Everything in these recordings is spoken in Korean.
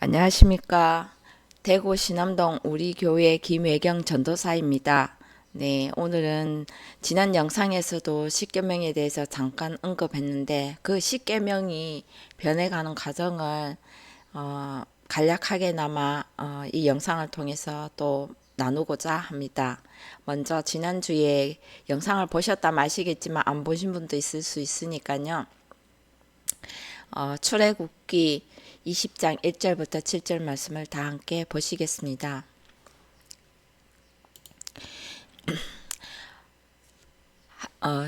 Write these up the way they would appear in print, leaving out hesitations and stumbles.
안녕하십니까. 대구 신암동 우리 교회 김혜경 전도사입니다. 네, 오늘은 지난 영상에서도 십계명에 대해서 잠깐 언급했는데 그 십계명이 변해가는 과정을 간략하게나마 이 영상을 통해서 또 나누고자 합니다. 먼저 지난주에 영상을 보셨다면 아시겠지만 안 보신 분도 있을 수 있으니까요. 출애굽기 20장 1절부터 7절 말씀을 다 함께 보시겠습니다.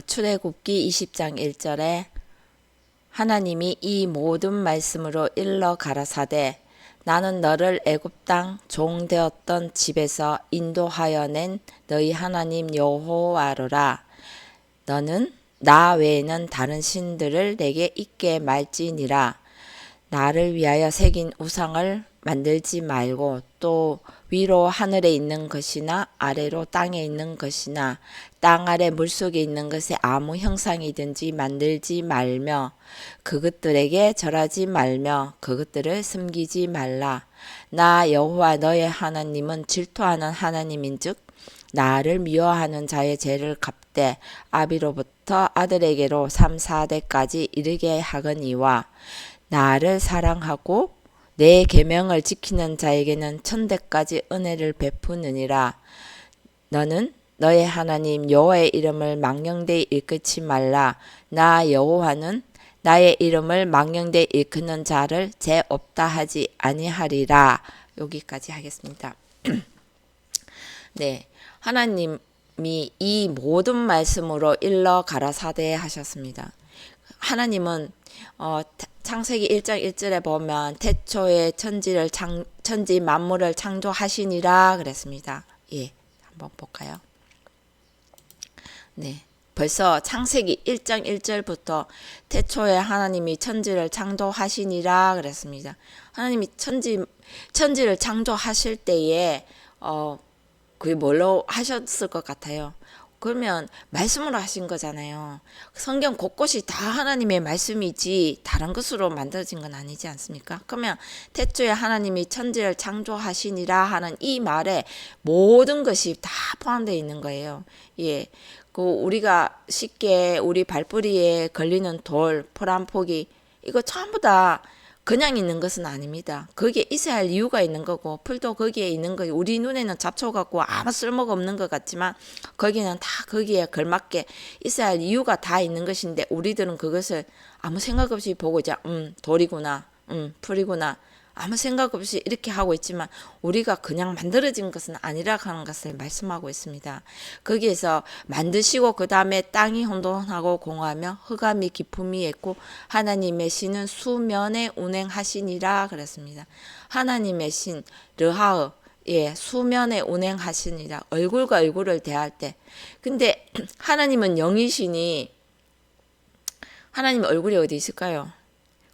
출애굽기 20장 1절에 하나님이 이 모든 말씀으로 일러 가라사대 나는 너를 애굽 땅 종 되었던 집에서 인도하여 낸 너희 하나님 여호와로라. 너는 나 외에는 다른 신들을 내게 있게 말지니라. 나를 위하여 새긴 우상을 만들지 말고 또 위로 하늘에 있는 것이나 아래로 땅에 있는 것이나 땅 아래 물속에 있는 것에 아무 형상이든지 만들지 말며 그것들에게 절하지 말며 그것들을 섬기지 말라. 나 여호와 너의 하나님은 질투하는 하나님인즉 나를 미워하는 자의 죄를 갚되 아비로부터 아들에게로 3, 4대까지 이르게 하거니와 나를 사랑하고 내 계명을 지키는 자에게는 천대까지 은혜를 베푸느니라. 너는 너의 하나님 여호와의 이름을 망령되이 일컫지 말라. 나 여호와는 나의 이름을 망령되이 일컫는 자를 죄 없다 하지 아니하리라. 여기까지 하겠습니다. 네, 하나님이 이 모든 말씀으로 일러 가라사대 하셨습니다. 하나님은 창세기 1장 1절에 보면 태초에 천지 만물을 창조하시니라 그랬습니다. 예, 한번 볼까요? 네, 벌써 창세기 1장 1절부터 태초에 하나님이 천지를 창조하시니라 그랬습니다. 하나님이 천지를 창조하실 때에 그게 뭘로 하셨을 것 같아요? 그러면 말씀으로 하신 거잖아요. 성경 곳곳이 다 하나님의 말씀이지 다른 것으로 만들어진 건 아니지 않습니까? 그러면 태초에 하나님이 천지를 창조하시니라 하는 이 말에 모든 것이 다 포함되어 있는 거예요. 예. 그 우리가 쉽게 우리 발뿌리에 걸리는 돌, 풀 한 포기 이거 전부 다 그냥 있는 것은 아닙니다. 거기에 있어야 할 이유가 있는 거고 풀도 거기에 있는 거 우리 눈에는 잡초 같고 아무 쓸모가 없는 것 같지만 거기는 다 거기에 걸맞게 있어야 할 이유가 다 있는 것인데 우리들은 그것을 아무 생각 없이 보고 이제 돌이구나 풀이구나 아무 생각 없이 이렇게 하고 있지만 우리가 그냥 만들어진 것은 아니라 하는 것을 말씀하고 있습니다. 거기에서 만드시고 그 다음에 땅이 혼돈하고 공하며 흑암이 깊음이 있고 하나님의 신은 수면에 운행하시니라 그랬습니다. 하나님의 신 르하흐 예, 수면에 운행하시니라. 얼굴과 얼굴을 대할 때. 근데 하나님은 영이시니 하나님 얼굴이 어디 있을까요?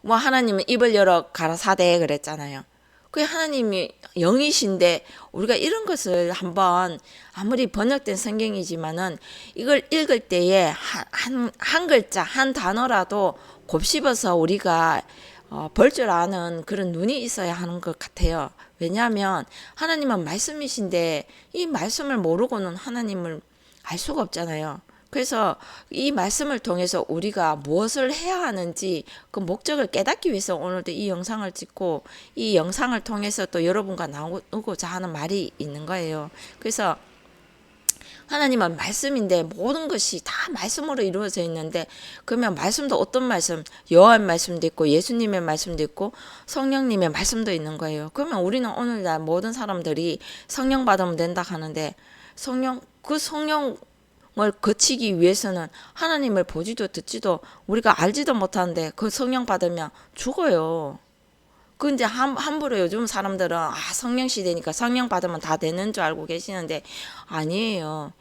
뭐 하나님은 입을 열어 가라사대 그랬잖아요. 그 하나님이 영이신데 우리가 이런 것을 한번 아무리 번역된 성경이지만은 이걸 읽을 때에 한 글자 한 단어라도 곱씹어서 우리가 볼 줄 아는 그런 눈이 있어야 하는 것 같아요. 왜냐하면 하나님은 말씀이신데 이 말씀을 모르고는 하나님을 알 수가 없잖아요. 그래서 이 말씀을 통해서 우리가 무엇을 해야 하는지 그 목적을 깨닫기 위해서 오늘도 이 영상을 찍고 이 영상을 통해서 또 여러분과 나누고자 하는 말이 있는 거예요. 그래서 하나님은 말씀인데 모든 것이 다 말씀으로 이루어져 있는데 그러면 말씀도 어떤 말씀? 여호와의 말씀도 있고 예수님의 말씀도 있고 성령님의 말씀도 있는 거예요. 그러면 우리는 오늘날 모든 사람들이 성령 받으면 된다 하는데 성령을 거치기 위해서는 하나님을 보지도 듣지도 우리가 알지도 못하는데 그 성령 받으면 죽어요. 그 이제 함부로 요즘 사람들은 성령 시대니까 성령 받으면 다 되는 줄 알고 계시는데 아니에요.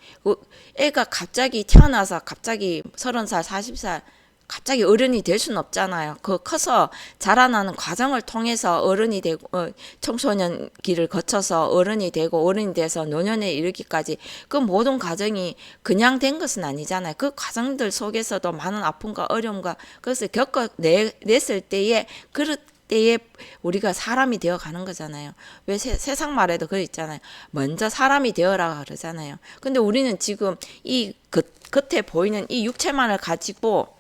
애가 갑자기 태어나서 갑자기 30살, 40살 갑자기 어른이 될 수는 없잖아요. 그 커서 자라나는 과정을 통해서 어른이 되고 청소년기를 거쳐서 어른이 되고 어른이 돼서 노년에 이르기까지 그 모든 과정이 그냥 된 것은 아니잖아요. 그 과정들 속에서도 많은 아픔과 어려움과 그것을 겪어냈을 때에 때에 우리가 사람이 되어 가는 거잖아요. 왜 세상 말에도 그거 있잖아요. 먼저 사람이 되어라 그러잖아요. 근데 우리는 지금 이 겉에 보이는 이 육체만을 가지고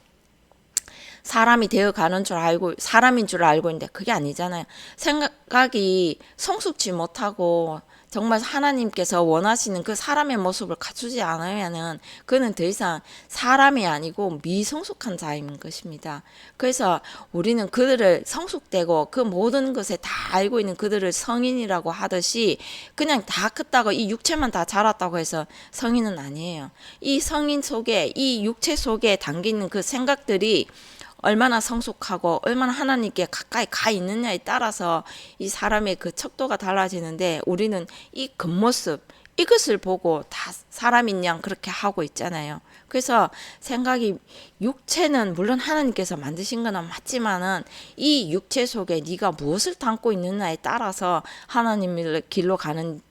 사람이 되어 가는 줄 알고 사람인 줄 알고 있는데 그게 아니잖아요. 생각이 성숙지 못하고 정말 하나님께서 원하시는 그 사람의 모습을 갖추지 않으면은 그는 더 이상 사람이 아니고 미성숙한 자인 것입니다. 그래서 우리는 그들을 성숙되고 그 모든 것에 다 알고 있는 그들을 성인이라고 하듯이 그냥 다 컸다고 이 육체만 다 자랐다고 해서 성인은 아니에요. 이 성인 속에 이 육체 속에 담겨 있는 그 생각들이 얼마나 성숙하고 얼마나 하나님께 가까이 가 있느냐에 따라서 이 사람의 그 척도가 달라지는데 우리는 이 겉모습 이것을 보고 다 사람인 양 그렇게 하고 있잖아요. 그래서 생각이 육체는 물론 하나님께서 만드신 건 맞지만은 이 육체 속에 네가 무엇을 담고 있느냐에 따라서 하나님의 길로 가는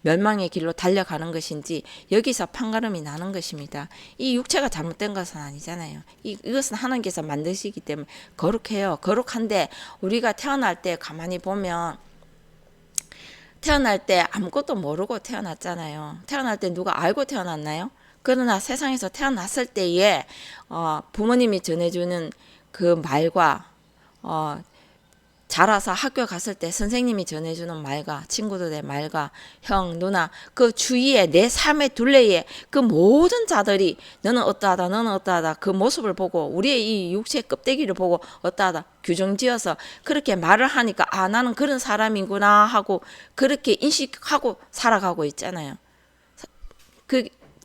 멸망의 길로 달려가는 것인지 여기서 판가름이 나는 것입니다. 이 육체가 잘못된 것은 아니잖아요. 이것은 하나님께서 만드시기 때문에 거룩해요. 거룩한데 우리가 태어날 때 가만히 보면 태어날 때 아무것도 모르고 태어났잖아요. 태어날 때 누가 알고 태어났나요? 그러나 세상에서 태어났을 때에 부모님이 전해주는 그 말과 자라서 학교 갔을 때 선생님이 전해주는 말과 친구들의 말과 형, 누나 그 주위에 내 삶의 둘레에 그 모든 자들이 너는 어떠하다 너는 어떠하다 그 모습을 보고 우리의 이 육체 껍데기를 보고 어떠하다 규정지어서 그렇게 말을 하니까 아 나는 그런 사람이구나 하고 그렇게 인식하고 살아가고 있잖아요.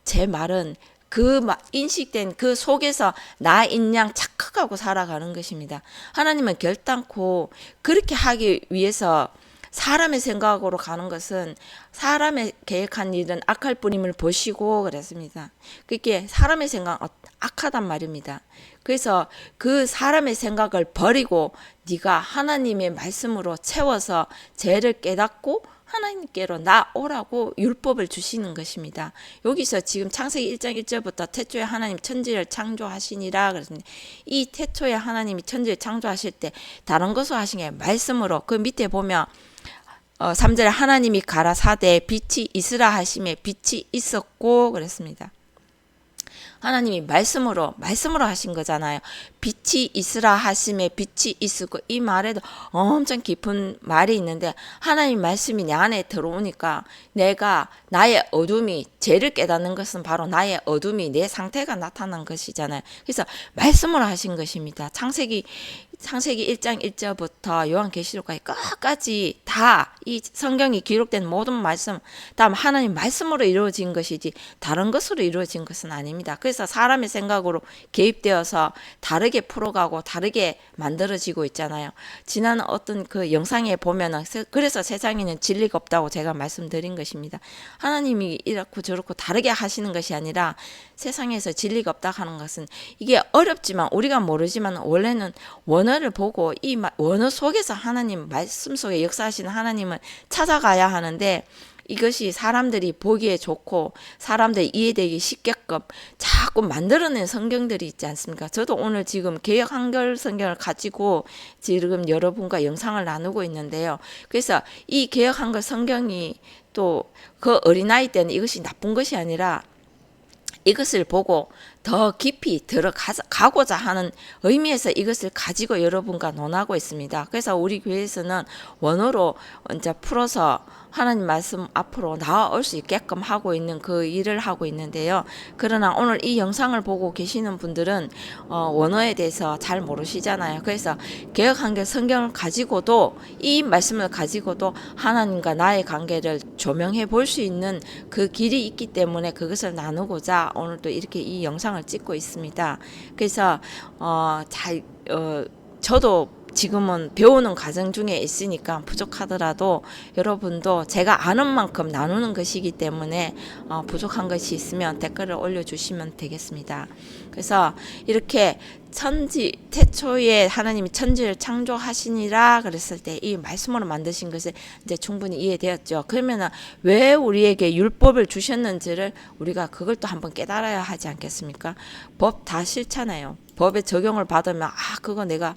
제 말은 그 인식된 그 속에서 나인 양 착각하고 살아가는 것입니다. 하나님은 결단코 그렇게 하기 위해서 사람의 생각으로 가는 것은 사람의 계획한 일은 악할 뿐임을 보시고 그랬습니다. 그게 사람의 생각 악하단 말입니다. 그래서 그 사람의 생각을 버리고 네가 하나님의 말씀으로 채워서 죄를 깨닫고 하나님께로 나오라고 율법을 주시는 것입니다. 여기서 지금 창세기 1장 1절부터 태초에 하나님 천지를 창조하시니라 그랬습니다. 이 태초에 하나님이 천지를 창조하실 때 다른 것을 하신 게 말씀으로 그 밑에 보면 3절에 하나님이 가라사대 빛이 있으라 하심에 빛이 있었고 그랬습니다. 하나님이 말씀으로 하신 거잖아요. 빛이 있으라 하심에 빛이 있었고 이 말에도 엄청 깊은 말이 있는데 하나님 말씀이 내 안에 들어오니까 내가 나의 어둠이 죄를 깨닫는 것은 바로 나의 어둠이 내 상태가 나타난 것이잖아요. 그래서 말씀으로 하신 것입니다. 창세기 1장 1절부터 요한계시록까지 끝까지 다 이 성경이 기록된 모든 말씀 다 하나님 말씀으로 이루어진 것이지 다른 것으로 이루어진 것은 아닙니다. 그래서 사람의 생각으로 개입되어서 다르게 풀어가고 다르게 만들어지고 있잖아요. 지난 어떤 그 영상에 보면은 그래서 세상에는 진리가 없다고 제가 말씀드린 것입니다. 하나님이 이렇고 저렇고 다르게 하시는 것이 아니라 세상에서 진리가 없다 하는 것은 이게 어렵지만 우리가 모르지만 원래는 원어를 보고 이 원어 속에서 하나님 말씀 속에 역사하시는 하나님을 찾아가야 하는데 이것이 사람들이 보기에 좋고 사람들이 이해되기 쉽게끔 자꾸 만들어낸 성경들이 있지 않습니까? 저도 오늘 지금 개역 한글 성경을 가지고 지금 여러분과 영상을 나누고 있는데요. 그래서 이 개역 한글 성경이 또 그 어린아이 때는 이것이 나쁜 것이 아니라 이것을 보고 더 깊이 들어가고자 하는 의미에서 이것을 가지고 여러분과 논하고 있습니다. 그래서 우리 교회에서는 원어로 이제 풀어서 하나님 말씀 앞으로 나아올 수 있게끔 하고 있는 그 일을 하고 있는데요. 그러나 오늘 이 영상을 보고 계시는 분들은 원어에 대해서 잘 모르시잖아요. 그래서 개역한글 성경을 가지고도 이 말씀을 가지고도 하나님과 나의 관계를 조명해 볼 수 있는 그 길이 있기 때문에 그것을 나누고자 오늘도 이렇게 이 영상을 찍고 있습니다. 그래서 저도 지금은 배우는 과정 중에 있으니까 부족하더라도 여러분도 제가 아는 만큼 나누는 것이기 때문에 부족한 것이 있으면 댓글을 올려주시면 되겠습니다. 그래서 이렇게 태초에 하나님이 천지를 창조하시니라 그랬을 때 이 말씀으로 만드신 것을 이제 충분히 이해되었죠. 그러면 왜 우리에게 율법을 주셨는지를 우리가 그걸 또 한번 깨달아야 하지 않겠습니까? 법 다 싫잖아요. 법의 적용을 받으면 그거 내가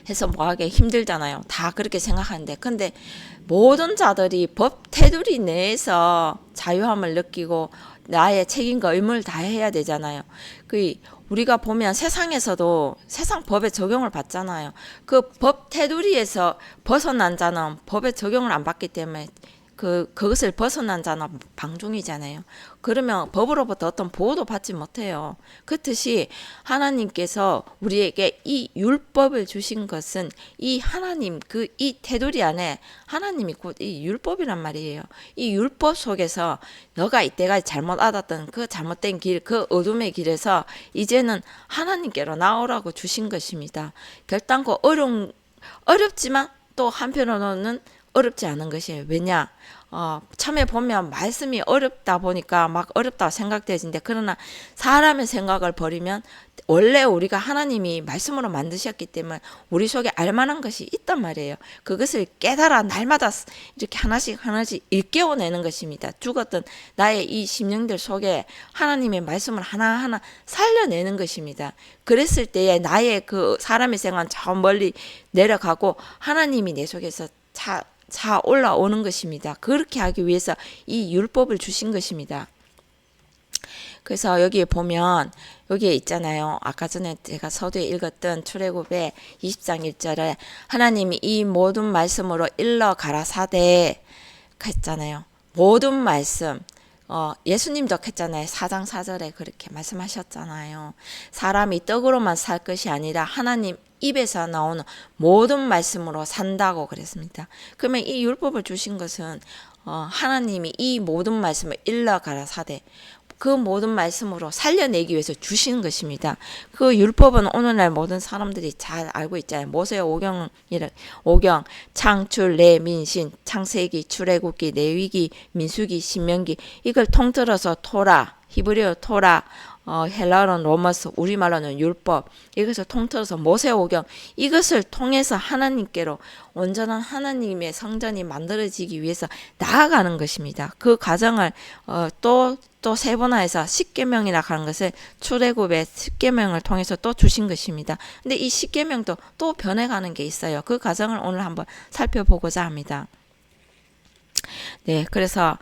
해서 뭐하기 힘들잖아요. 다 그렇게 생각하는데, 근데 모든 자들이 법 테두리 내에서 자유함을 느끼고 나의 책임과 의무를 다해야 되잖아요. 그 우리가 보면 세상에서도 세상 법에 적용을 받잖아요. 그 법 테두리에서 벗어난 자는 법에 적용을 안 받기 때문에 그것을 벗어난 자는 방종이잖아요. 그러면 법으로부터 어떤 보호도 받지 못해요. 그렇듯이 하나님께서 우리에게 이 율법을 주신 것은 이 하나님 이 테두리 안에 하나님이 곧 이 율법이란 말이에요. 이 율법 속에서 너가 이때까지 잘못 알았던 그 잘못된 길, 그 어둠의 길에서 이제는 하나님께로 나오라고 주신 것입니다. 결단코 어렵지만 또 한편으로는 어렵지 않은 것이에요. 왜냐? 처음에 보면 말씀이 어렵다 보니까 막 어렵다고 생각되는데, 그러나 사람의 생각을 버리면 원래 우리가 하나님이 말씀으로 만드셨기 때문에 우리 속에 알만한 것이 있단 말이에요. 그것을 깨달아 날마다 이렇게 하나씩 일깨워내는 것입니다. 죽었던 나의 이 심령들 속에 하나님의 말씀을 하나하나 살려내는 것입니다. 그랬을 때에 나의 그 사람의 생각은 저 멀리 내려가고 하나님이 내 속에서 차 올라오는 것입니다. 그렇게 하기 위해서 이 율법을 주신 것입니다. 그래서 여기에 보면 여기에 있잖아요. 아까 전에 제가 서두에 읽었던 출애굽의 20장 1절에 하나님이 이 모든 말씀으로 일러 가라사대 했잖아요. 모든 말씀. 예수님도 했잖아요. 4장 4절에 그렇게 말씀하셨잖아요. 사람이 떡으로만 살 것이 아니라 하나님 입에서 나오는 모든 말씀으로 산다고 그랬습니다. 그러면 이 율법을 주신 것은 하나님이 이 모든 말씀을 일러 가라사대 그 모든 말씀으로 살려내기 위해서 주신 것입니다. 그 율법은 오늘날 모든 사람들이 잘 알고 있잖아요. 모세 오경, 창출, 레민신, 창세기, 출애굽기, 레위기, 민수기, 신명기 이걸 통틀어서 토라, 히브리어 토라, 헬라어는 로마서, 우리말로는 율법, 이것을 통틀어서 모세오경, 이것을 통해서 하나님께로 온전한 하나님의 성전이 만들어지기 위해서 나아가는 것입니다. 그 과정을 또 세분화해서 십계명이라 하는 것을 출애굽의 십계명을 통해서 또 주신 것입니다. 근데 이 십계명도 또 변해가는 게 있어요. 그 과정을 오늘 한번 살펴보고자 합니다. 네, 그래서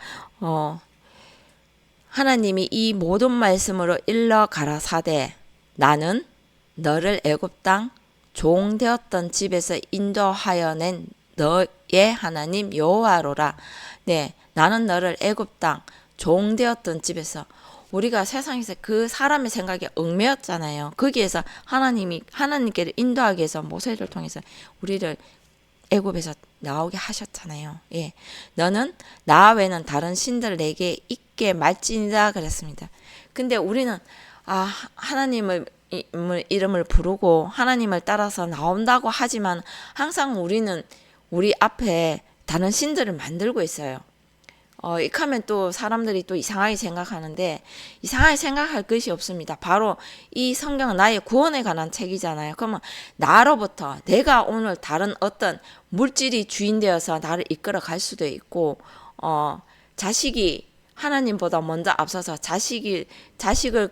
하나님이 이 모든 말씀으로 일러 가라사대 나는 너를 애굽 땅 종되었던 집에서 인도하여 낸 너의 하나님 여호와로라. 네, 나는 너를 애굽 땅 종되었던 집에서 우리가 세상에서 그 사람의 생각에 얽매였잖아요. 거기에서 하나님께를 인도하기 위해서 모세를 통해서 우리를 애굽에서 나오게 하셨잖아요. 예, 너는 나 외에는 다른 신들 내게 있게 말지니라 그랬습니다. 근데 우리는 하나님을 이름을 부르고 하나님을 따라서 나온다고 하지만 항상 우리는 우리 앞에 다른 신들을 만들고 있어요. 이렇게 하면 또 사람들이 또 이상하게 생각하는데 이상하게 생각할 것이 없습니다. 바로 이 성경은 나의 구원에 관한 책이잖아요. 그러면 나로부터 내가 오늘 다른 어떤 물질이 주인 되어서 나를 이끌어 갈 수도 있고 자식이 하나님보다 먼저 앞서서 자식을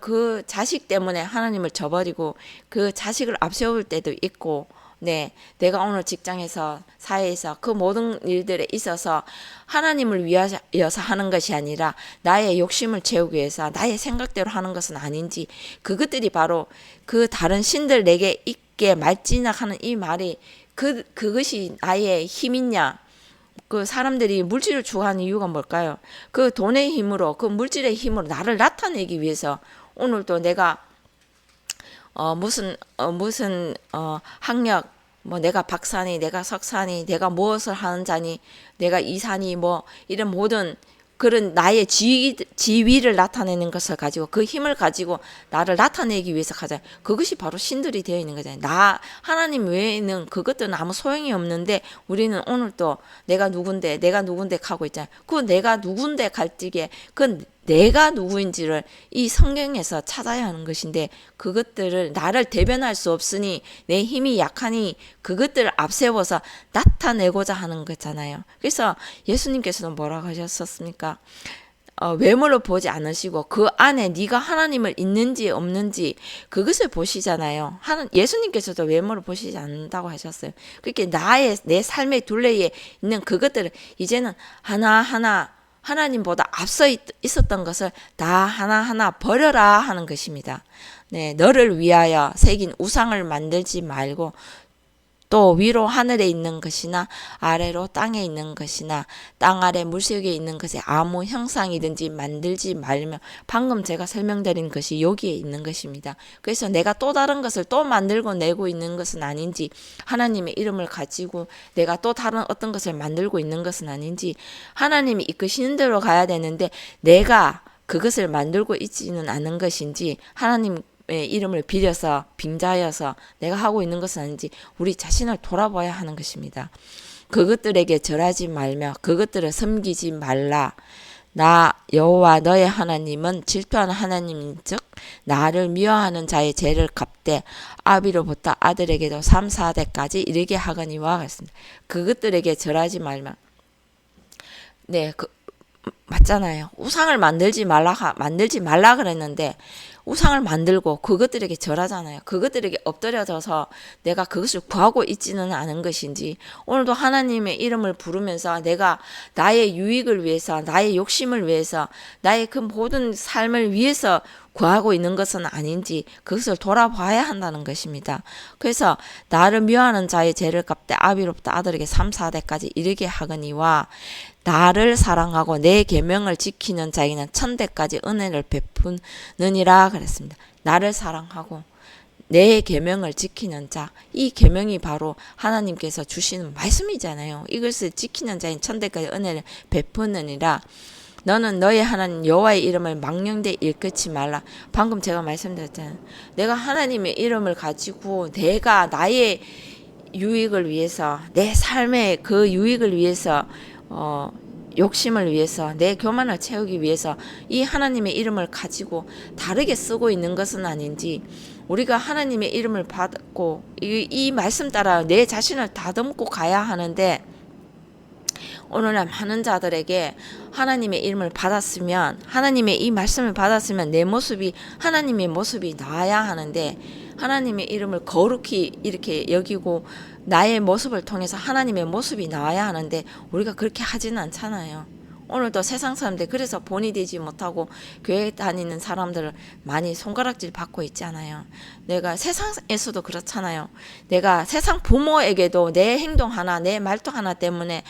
그 자식 때문에 하나님을 저버리고 그 자식을 앞세울 때도 있고, 네, 내가 오늘 직장에서 사회에서 그 모든 일들에 있어서 하나님을 위하여서 하는 것이 아니라 나의 욕심을 채우기 위해서 나의 생각대로 하는 것은 아닌지, 그것들이 바로 그 다른 신들 내게 있게 말지나 하는 이 말이 그것이 나의 힘이냐? 그 사람들이 물질을 추구하는 이유가 뭘까요? 그 돈의 힘으로, 그 물질의 힘으로 나를 나타내기 위해서 오늘도 내가 무슨 학력, 내가 박사니, 내가 석사니, 내가 무엇을 하는 자니, 내가 이사니, 이런 모든 그런 나의 지위를 나타내는 것을 가지고 그 힘을 가지고 나를 나타내기 위해서 가자. 그것이 바로 신들이 되어 있는 거잖아요. 하나님 외에는 그것들은 아무 소용이 없는데 우리는 오늘도 내가 누군데 하고 있잖아요. 그 내가 누군데 갈 적에 그 내가 누구인지를 이 성경에서 찾아야 하는 것인데 그것들을 나를 대변할 수 없으니 내 힘이 약하니 그것들을 앞세워서 나타내고자 하는 거잖아요. 그래서 예수님께서는 뭐라고 하셨었습니까? 외모를 보지 않으시고 그 안에 네가 하나님을 있는지 없는지 그것을 보시잖아요. 예수님께서도 외모를 보시지 않는다고 하셨어요. 그렇게 내 삶의 둘레에 있는 그것들을 이제는 하나하나 하나님보다 앞서 있었던 것을 다 하나하나 버려라 하는 것입니다. 네, 너를 위하여 새긴 우상을 만들지 말고 또 위로 하늘에 있는 것이나 아래로 땅에 있는 것이나 땅 아래 물속에 있는 것에 아무 형상이든지 만들지 말며 방금 제가 설명드린 것이 여기에 있는 것입니다. 그래서 내가 또 다른 것을 또 만들고 내고 있는 것은 아닌지 하나님의 이름을 가지고 내가 또 다른 어떤 것을 만들고 있는 것은 아닌지 하나님이 이끄시는 대로 가야 되는데 내가 그것을 만들고 있지는 않은 것인지 하나님 이름을 빌려서 빙자하여서 내가 하고 있는 것은 아닌지 우리 자신을 돌아봐야 하는 것입니다. 그것들에게 절하지 말며 그것들을 섬기지 말라. 나 여호와 너의 하나님은 질투하는 하나님인즉 나를 미워하는 자의 죄를 갚되 아비로부터 아들에게도 3, 4대까지 이르게 하거니와 같습니다. 그것들에게 절하지 말며 네, 맞잖아요. 우상을 만들지 말라 그랬는데 우상을 만들고 그것들에게 절하잖아요. 그것들에게 엎드려져서 내가 그것을 구하고 있지는 않은 것인지 오늘도 하나님의 이름을 부르면서 내가 나의 유익을 위해서 나의 욕심을 위해서 나의 그 모든 삶을 위해서 구하고 있는 것은 아닌지 그것을 돌아봐야 한다는 것입니다. 그래서 나를 미워하는 자의 죄를 갚되 아비로부터 아들에게 3, 4대까지 이르게 하거니와 나를 사랑하고 내 계명을 지키는 자에게는 1000대까지 은혜를 베푸느니라 그랬습니다. 나를 사랑하고 내 계명을 지키는 자, 이 계명이 바로 하나님께서 주시는 말씀이잖아요. 이것을 지키는 자인 1000대까지 은혜를 베푸느니라. 너는 너의 하나님 여호와의 이름을 망령되이 일컫지 말라. 방금 제가 말씀드렸잖아요. 내가 하나님의 이름을 가지고 내가 나의 유익을 위해서 내 삶의 그 유익을 위해서 욕심을 위해서 내 교만을 채우기 위해서 이 하나님의 이름을 가지고 다르게 쓰고 있는 것은 아닌지 우리가 하나님의 이름을 받고 이 말씀 따라 내 자신을 다듬고 가야 하는데 오늘날 많은 자들에게 하나님의 이름을 받았으면 하나님의 이 말씀을 받았으면 내 모습이 하나님의 모습이 나와야 하는데 하나님의 이름을 거룩히 이렇게 여기고 나의 모습을 통해서 하나님의 모습이 나와야 하는데 우리가 그렇게 하지는 않잖아요. 오늘도 세상 사람들 그래서 본이 되지 못하고 교회 다니는 사람들을 많이 손가락질 받고 있잖아요. 내가 세상에서도 그렇잖아요. 내가 세상 부모에게도 내 행동 하나 내 말투 하나 때문에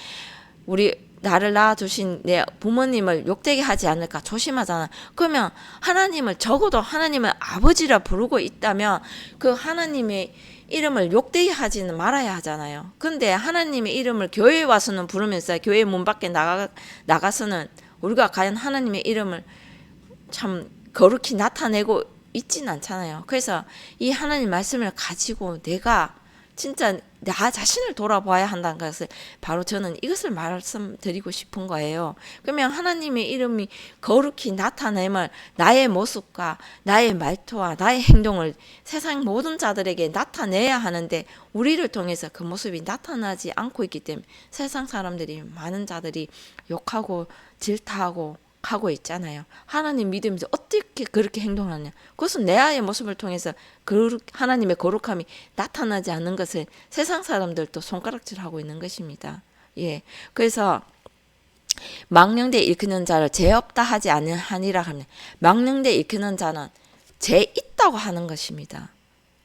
나를 낳아주신 내 부모님을 욕되게 하지 않을까 조심하잖아. 그러면 하나님을 적어도 하나님을 아버지라 부르고 있다면 그 하나님의 이름을 욕되게 하지는 말아야 하잖아요. 근데 하나님의 이름을 교회에 와서는 부르면서 교회 문 밖에 나가서는 우리가 과연 하나님의 이름을 참 거룩히 나타내고 있진 않잖아요. 그래서 이 하나님 말씀을 가지고 내가 진짜 나 자신을 돌아봐야 한다는 것을 바로 저는 이것을 말씀드리고 싶은 거예요. 그러면 하나님의 이름이 거룩히 나타내면 나의 모습과 나의 말투와 나의 행동을 세상 모든 자들에게 나타내야 하는데 우리를 통해서 그 모습이 나타나지 않고 있기 때문에 세상 사람들이 많은 자들이 욕하고 질타하고 하고 있잖아요. 하나님 믿으면서 어떻게 그렇게 행동하냐. 그것은 내 아이의 모습을 통해서 하나님의 거룩함이 나타나지 않는 것을 세상 사람들도 손가락질하고 있는 것입니다. 예, 그래서 망령되 일컫는 자를 죄 없다 하지 아니하니라 하면 망령되 일컫는 자는 죄 있다고 하는 것입니다.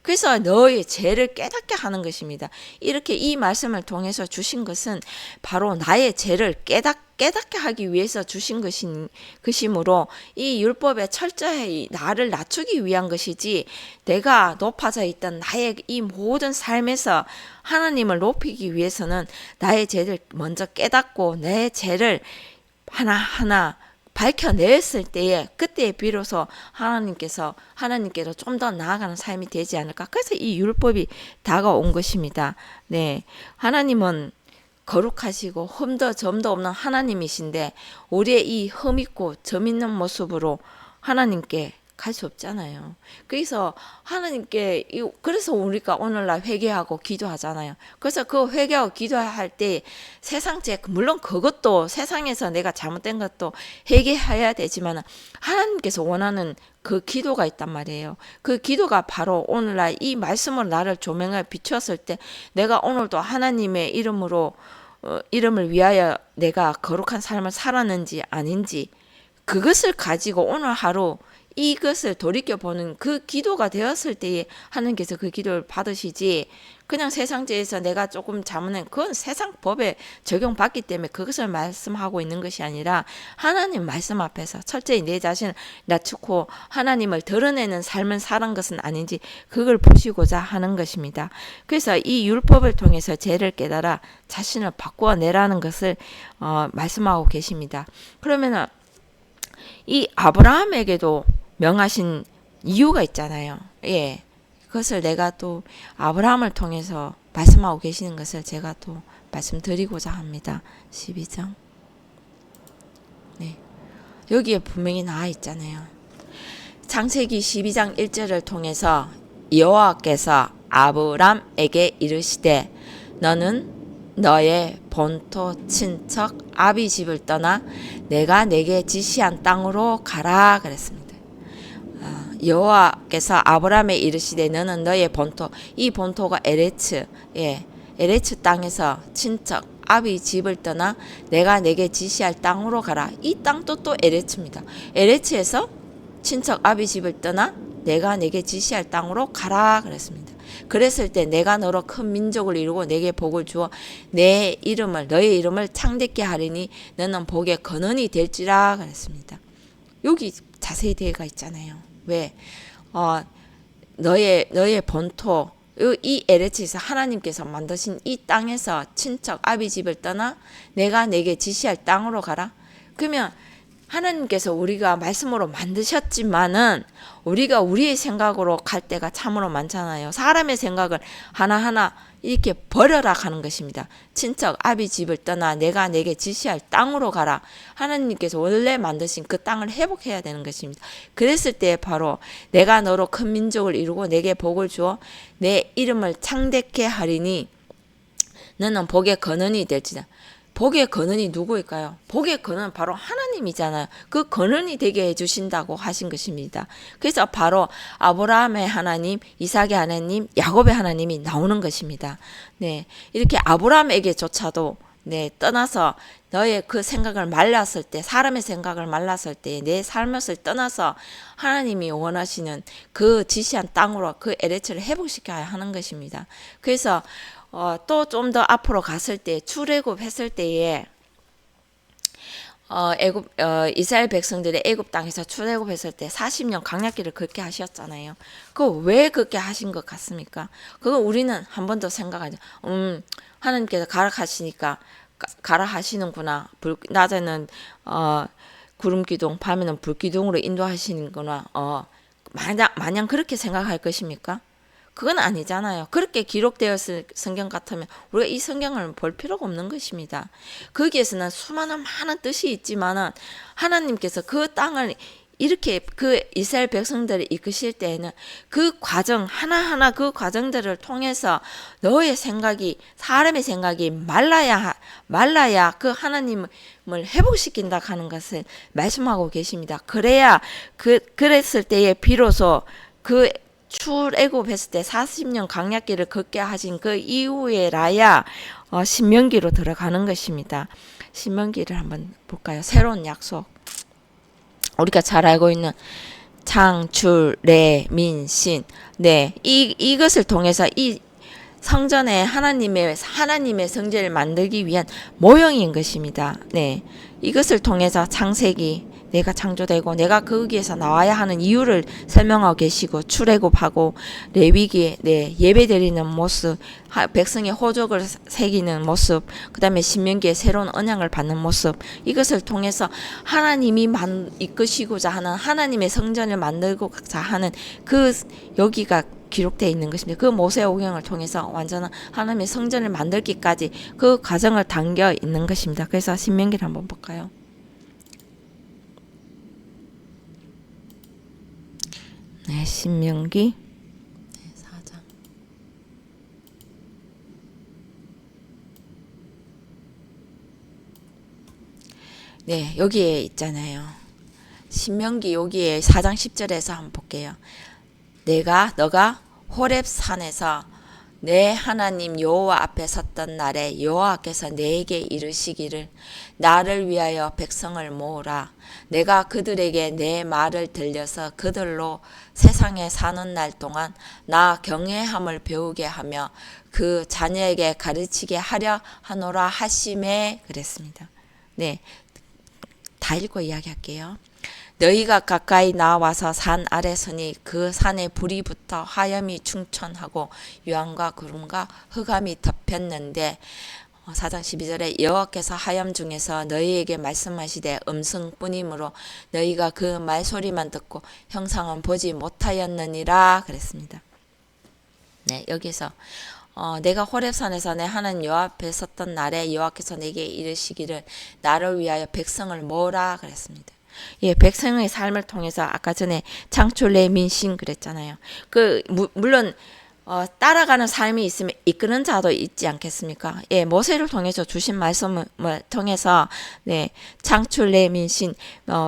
그래서 너의 죄를 깨닫게 하는 것입니다. 이렇게 이 말씀을 통해서 주신 것은 바로 나의 죄를 깨닫게 하기 위해서 주신 것이므로 이 율법에 철저히 나를 낮추기 위한 것이지 내가 높아져 있던 나의 이 모든 삶에서 하나님을 높이기 위해서는 나의 죄를 먼저 깨닫고 내 죄를 하나하나 밝혀냈을 때에 그때에 비로소 하나님께로 좀 더 나아가는 삶이 되지 않을까. 그래서 이 율법이 다가온 것입니다. 네, 하나님은 거룩하시고 흠도 점도 없는 하나님이신데 우리의 이 흠 있고 점 있는 모습으로 하나님께 갈 수 없잖아요. 그래서 하나님께 그래서 우리가 오늘날 회개하고 기도하잖아요. 그래서 그 회개하고 기도할 때 세상 죄 물론 그것도 세상에서 내가 잘못된 것도 회개해야 되지만 하나님께서 원하는 그 기도가 있단 말이에요. 그 기도가 바로 오늘날 이 말씀으로 나를 조명해 비추었을 때 내가 오늘도 하나님의 이름으로 이름을 위하여 내가 거룩한 삶을 살았는지 아닌지 그것을 가지고 오늘 하루 이것을 돌이켜보는 그 기도가 되었을 때에 하나님께서 그 기도를 받으시지 그냥 세상제에서 내가 조금 잘못한 그건 세상 법에 적용받기 때문에 그것을 말씀하고 있는 것이 아니라 하나님 말씀 앞에서 철저히 내 자신을 낮추고 하나님을 드러내는 삶을 사는 것은 아닌지 그걸 보시고자 하는 것입니다. 그래서 이 율법을 통해서 죄를 깨달아 자신을 바꾸어내라는 것을 말씀하고 계십니다. 그러면은 이 아브라함에게도 명하신 이유가 있잖아요. 예. 그것을 내가 또 아브라함을 통해서 말씀하고 계시는 것을 제가 또 말씀드리고자 합니다. 12장. 네. 여기에 분명히 나와 있잖아요. 창세기 12장 1절을 통해서 여호와께서 아브람에게 이르시되 너는 너의 본토 친척 아비 집을 떠나 내가 내게 지시한 땅으로 가라 그랬습니다. 여호와께서 아브람에 이르시되 너는 너의 본토 이 본토가 에레츠 에레츠 땅에서 친척 아비 집을 떠나 내가 내게 지시할 땅으로 가라. 이 땅도 또 에레츠입니다. 에레츠에서 친척 아비 집을 떠나 내가 내게 지시할 땅으로 가라 그랬습니다. 그랬을 때 내가 너로 큰 민족을 이루고 내게 복을 주어 내 이름을 너의 이름을 창대케 하리니 너는 복의 근원이 될지라 그랬습니다. 여기 자세히 되어가 있잖아요. 왜? 너의 본토 이 에레츠에서 하나님께서 만드신 이 땅에서 친척 아비 집을 떠나 내가 내게 지시할 땅으로 가라. 그러면 하나님께서 우리가 말씀으로 만드셨지만은 우리가 우리의 생각으로 갈 때가 참으로 많잖아요. 사람의 생각을 하나하나 이렇게 버려라 하는 것입니다. 친척 아비 집을 떠나 내가 내게 지시할 땅으로 가라. 하나님께서 원래 만드신 그 땅을 회복해야 되는 것입니다. 그랬을 때 바로 내가 너로 큰 민족을 이루고 내게 복을 주어 내 이름을 창대케 하리니 너는 복의 근원이 될지다. 복의 근원이 누구일까요? 복의 근원은 바로 하나님이잖아요. 그 근원이 되게 해주신다고 하신 것입니다. 그래서 바로 아브라함의 하나님, 이삭의 하나님, 야곱의 하나님이 나오는 것입니다. 네, 이렇게 아브라함에게조차도 떠나서 너의 그 생각을 말랐을 때, 사람의 생각을 말랐을 때, 내 삶을 떠나서 하나님이 원하시는 그 지시한 땅으로 그 에레츠를 회복시켜야 하는 것입니다. 그래서 또 좀 더 앞으로 갔을 때 출애굽 했을 때에 이스라엘 백성들이 애굽 땅에서 출애굽했을 때 40년 광야길을 걷게 하셨잖아요. 그 왜 그렇게 하신 것 같습니까? 그거 우리는 한 번 더 생각하죠. 하나님께서 가라 하시니까 가라 하시는구나. 낮에는 구름 기둥, 밤에는 불 기둥으로 인도하시는구나. 마냥 그렇게 생각할 것입니까? 그건 아니잖아요. 그렇게 기록되었을 성경 같으면 우리가 이 성경을 볼 필요가 없는 것입니다. 거기에서는 수많은 많은 뜻이 있지만은 하나님께서 그 땅을 이렇게 그 이스라엘 백성들을 이끄실 때에는 그 과정 하나하나 그 과정들을 통해서 너의 생각이 사람의 생각이 말라야 그 하나님을 회복시킨다 하는 것을 말씀하고 계십니다. 그래야 그랬을 때에 비로소 그 출애굽했을 때 40년 광야길을 걷게 하신 그 이후에라야 신명기로 들어가는 것입니다. 신명기를 한번 볼까요? 새로운 약속. 우리가 잘 알고 있는 창출, 래, 민, 신. 이것을 통해서 이 성전에 하나님의 성전을 만들기 위한 모형인 것입니다. 이것을 통해서 창세기 내가 창조되고 내가 거기에서 나와야 하는 이유를 설명하고 계시고 출애굽하고 레위기 예배 드리는 모습 백성의 호적을 새기는 모습 그 다음에 신명기의 새로운 언약을 받는 모습 이것을 통해서 하나님이 이끄시고자 하는 하나님의 성전을 만들고자 하는 그 여기가 기록되어 있는 것입니다. 그 모세오경을 통해서 완전한 하나님의 성전을 만들기까지 그 과정을 담겨 있는 것입니다. 그래서 신명기를 한번 볼까요? 네, 신명기 4장. 네, 여기에 있잖아요. 신명기 여기에 4장 10절에서 한번 볼게요. 너가 호렙산에서 내 하나님 여호와 앞에 섰던 날에 여호와께서 내게 이르시기를 나를 위하여 백성을 모으라. 내가 그들에게 내 말을 들려서 그들로 세상에 사는 날 동안 나 경외함을 배우게 하며 그 자녀에게 가르치게 하려 하노라 하심에 그랬습니다. 네, 다 읽고 이야기할게요. 너희가 가까이 나와서 산 아래 서니 그 산에 불이 붙어 화염이 충천하고 유황과 구름과 흑암이 덮였는데 4장 12절에 여호와께서 화염 중에서 너희에게 말씀하시되 음성뿐이므로 너희가 그 말소리만 듣고 형상은 보지 못하였느니라 그랬습니다. 네, 여기서 내가 호렙산에서 내 하나님 여호와 앞에 섰던 날에 여호와께서 내게 이르시기를 나를 위하여 백성을 모으라 그랬습니다. 예, 백성의 삶을 통해서 아까 전에 창출 내 민심 그랬잖아요. 물론 따라가는 삶이 있으면 이끄는 자도 있지 않겠습니까? 예, 모세를 통해서 주신 말씀을 통해서 네, 창출 내 민심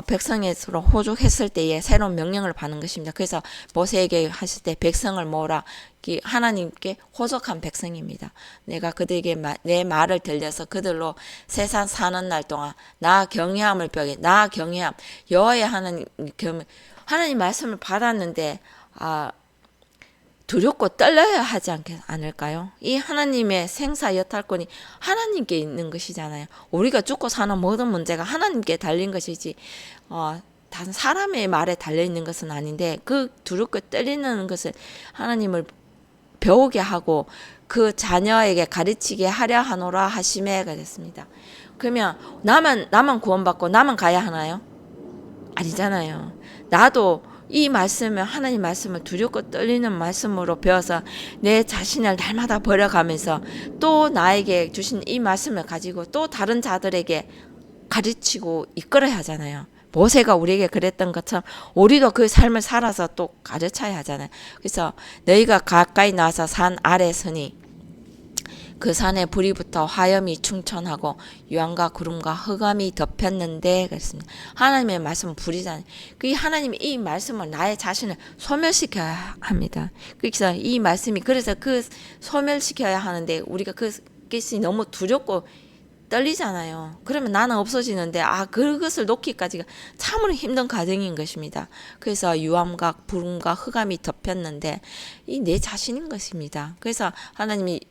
백성에 서로 호족했을 때에 새로운 명령을 받는 것입니다. 그래서 모세에게 하실 때 백성을 모으라. 하나님께 호족한 백성입니다. 내가 그들에게 내 말을 들려서 그들로 세상 사는 날 동안 나 경외함을 배우게. 나 경외함. 여호와의 하나님 말씀을 받았는데 두렵고 떨려야 하지 않을까요? 이 하나님의 생사 여탈권이 하나님께 있는 것이잖아요. 우리가 죽고 사는 모든 문제가 하나님께 달린 것이지 단 사람의 말에 달려있는 것은 아닌데 그 두렵고 떨리는 것을 하나님을 배우게 하고 그 자녀에게 가르치게 하려 하노라 하심에가 됐습니다. 그러면 나만 구원받고 나만 가야 하나요? 아니잖아요. 나도 이 말씀을 하나님 말씀을 두렵고 떨리는 말씀으로 배워서 내 자신을 날마다 버려가면서 또 나에게 주신 이 말씀을 가지고 또 다른 자들에게 가르치고 이끌어야 하잖아요. 모세가 우리에게 그랬던 것처럼 우리도 그 삶을 살아서 또 가르쳐야 하잖아요. 그래서 너희가 가까이 나와서 산 아래 서니 그 산에 불이 붙어 화염이 충천하고 유황과 구름과 흑암이 덮였는데 그랬습니다. 하나님의 말씀은 불이잖아요. 그 하나님이 이 말씀을 나의 자신을 소멸시켜야 합니다. 그래서 이 말씀이 그래서 그 소멸시켜야 하는데 우리가 그것이 너무 두렵고 떨리잖아요. 그러면 나는 없어지는데 그것을 놓기까지가 참으로 힘든 과정인 것입니다. 그래서 유황과 구름과 흑암이 덮였는데 이 내 자신인 것입니다. 그래서 하나님이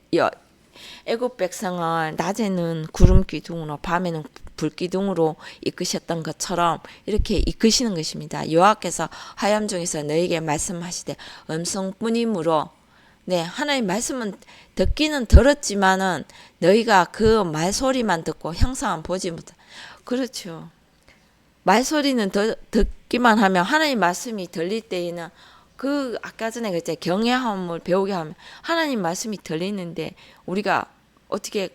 애굽 백성을 낮에는 구름 기둥으로 밤에는 불 기둥으로 이끄셨던 것처럼 이렇게 이끄시는 것입니다. 여호와께서 화염 중에서 너에게 말씀하시되 음성뿐이므로 네, 하나님 말씀은 듣기는 들었지만은 너희가 그 말소리만 듣고 형상은 보지 못하. 그렇죠. 말소리는 듣기만 하면 하나님 말씀이 들릴 때에는 아까 전에 그랬죠. 경외함을 배우게 하면 하나님 말씀이 들리는데 우리가 어떻게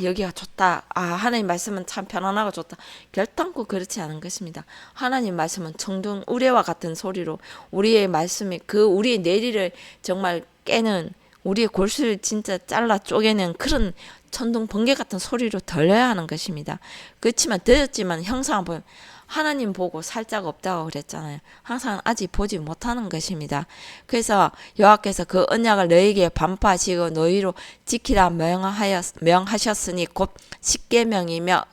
여기가 좋다. 하나님 말씀은 참 편안하고 좋다. 결단코 그렇지 않은 것입니다. 하나님 말씀은 청둥 우레와 같은 소리로 우리의 말씀이 우리의 내리를 정말 깨는 우리의 골수를 진짜 잘라 쪼개는 그런 천둥 번개 같은 소리로 들려야 하는 것입니다. 그렇지만 들었지만 형상을 보면 하나님 보고 살짝 없다고 그랬잖아요. 항상 아직 보지 못하는 것입니다. 그래서 여호와께서 그 언약을 너희에게 반포하시고 너희로 지키라 명하셨으니 곧 십계명이며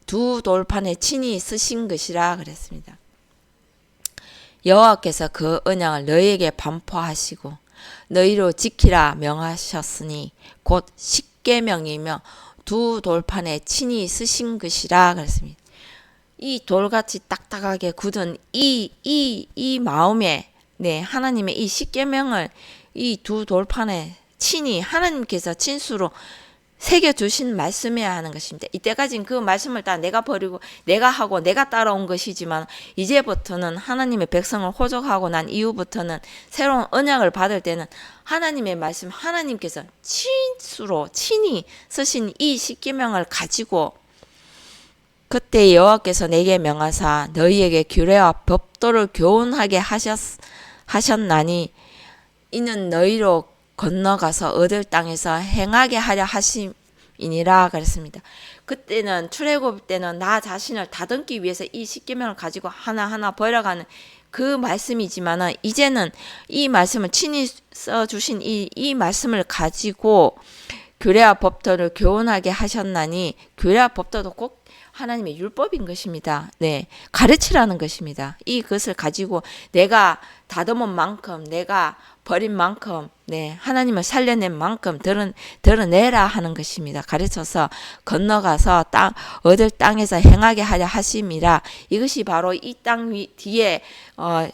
두 돌판에 친히 쓰신 것이라 그랬습니다. 여호와께서 그 언약을 너희에게 반포하시고 너희로 지키라 명하셨으니 곧 십계명이며 두 돌판에 친히 쓰신 것이라 그랬습니다. 이 돌같이 딱딱하게 굳은 이 마음에 네, 하나님의 이 십계명을 이 두 돌판에 친히 하나님께서 친수로 새겨주신 말씀이어야 하는 것입니다. 이때까지는 그 말씀을 다 내가 버리고 내가 하고 내가 따라온 것이지만 이제부터는 하나님의 백성을 호족하고 난 이후부터는 새로운 언약을 받을 때는 하나님의 말씀 하나님께서 친수로 친히 쓰신 이 십계명을 가지고 그때 여호와께서 내게 명하사 너희에게 규례와 법도를 교훈하게 하셨나니 이는 너희로 건너가서 얻을 땅에서 행하게 하려 하심이니라 그랬습니다. 그때는 출애굽 때는 나 자신을 다듬기 위해서 이 십계명을 가지고 하나하나 버려가는 그 말씀이지만은 이제는 이 말씀을 친히 써주신 이 말씀을 가지고 규례와 법도를 교훈하게 하셨나니 규례와 법도도 꼭 하나님의 율법인 것입니다. 네, 가르치라는 것입니다. 이것을 가지고 내가 다듬은 만큼, 내가 버린 만큼, 네, 하나님을 살려낸 만큼 드러내라 하는 것입니다. 가르쳐서 건너가서 얻을 땅에서 행하게 하려 하심이라. 이것이 바로 이 땅 뒤에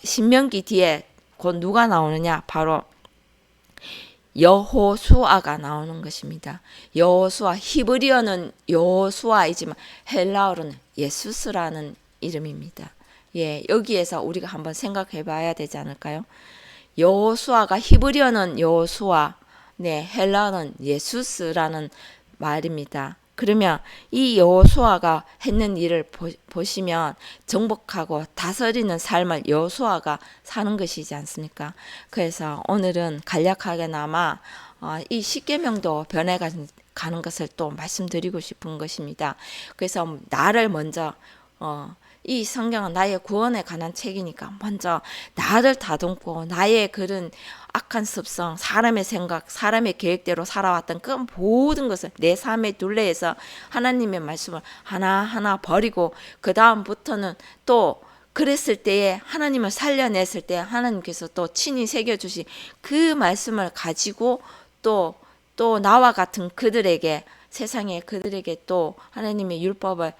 신명기 뒤에 곧 누가 나오느냐? 바로 여호수아가 나오는 것입니다. 여호수아, 히브리어는 여호수아이지만 헬라어로는 예수스라는 이름입니다. 예, 여기에서 우리가 한번 생각해 봐야 되지 않을까요? 여호수아가 히브리어는 여호수아, 네, 헬라어는 예수스라는 말입니다. 그러면 이 여호수아가 했는 일을 보시면 정복하고 다스리는 삶을 여호수아가 사는 것이지 않습니까? 그래서 오늘은 간략하게나마 이 십계명도 변해가는 것을 또 말씀드리고 싶은 것입니다. 그래서 나를 먼저 이 성경은 나의 구원에 관한 책이니까 먼저 나를 다듬고 나의 그런 악한 습성, 사람의 생각, 사람의 계획대로 살아왔던 그 모든 것을 내 삶의 둘레에서 하나님의 말씀을 하나하나 버리고 그 다음부터는 또 그랬을 때에 하나님을 살려냈을 때 하나님께서 또 친히 새겨주신 그 말씀을 가지고 또 나와 같은 그들에게 세상에 그들에게 또 하나님의 율법을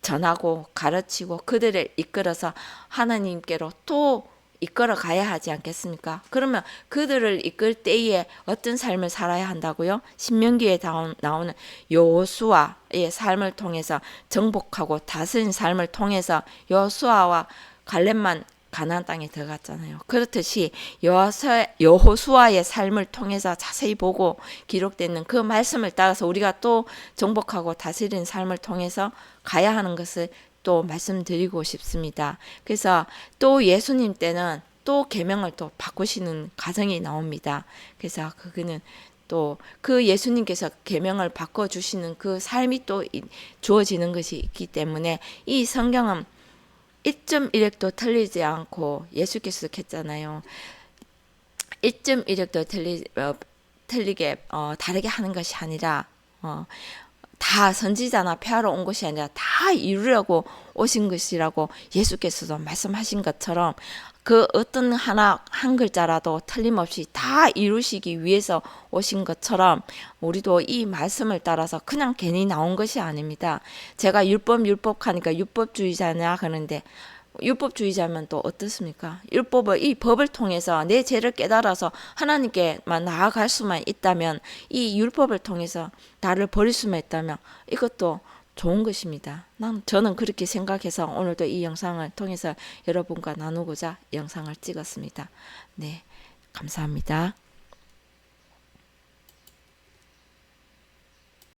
전하고 가르치고 그들을 이끌어서 하나님께로 또 이끌어 가야 하지 않겠습니까? 그러면 그들을 이끌 때에 어떤 삶을 살아야 한다고요? 신명기에 나오는 여호수아의 삶을 통해서 정복하고 다스린 삶을 통해서 여호수아와 갈렙만 가나안 땅에 들어갔잖아요. 그렇듯이 여호수아의 삶을 통해서 자세히 보고 기록되는 그 말씀을 따라서 우리가 또 정복하고 다스리는 삶을 통해서 가야 하는 것을 또 말씀드리고 싶습니다. 그래서 또 예수님 때는 또 계명을 또 바꾸시는 과정이 나옵니다. 그래서 그거는 또 그 예수님께서 계명을 바꿔주시는 그 삶이 또 주어지는 것이 있기 때문에 이 성경은 1.1획도 틀리지 않고 예수께서 했잖아요. 1.1획도 틀리게 다르게 하는 것이 아니라 다 선지자나 폐하러 온 것이 아니라 다 이루려고 오신 것이라고 예수께서도 말씀하신 것처럼 그 어떤 한 글자라도 틀림없이 다 이루시기 위해서 오신 것처럼 우리도 이 말씀을 따라서 그냥 괜히 나온 것이 아닙니다. 제가 율법 하니까 율법주의자냐 하는데 율법주의자면 또 어떻습니까? 이 법을 통해서 내 죄를 깨달아서 하나님께만 나아갈 수만 있다면 이 율법을 통해서 나를 버릴 수만 있다면 이것도 좋은 것입니다. 저는 그렇게 생각해서 오늘도 이 영상을 통해서 여러분과 나누고자 영상을 찍었습니다. 네, 감사합니다.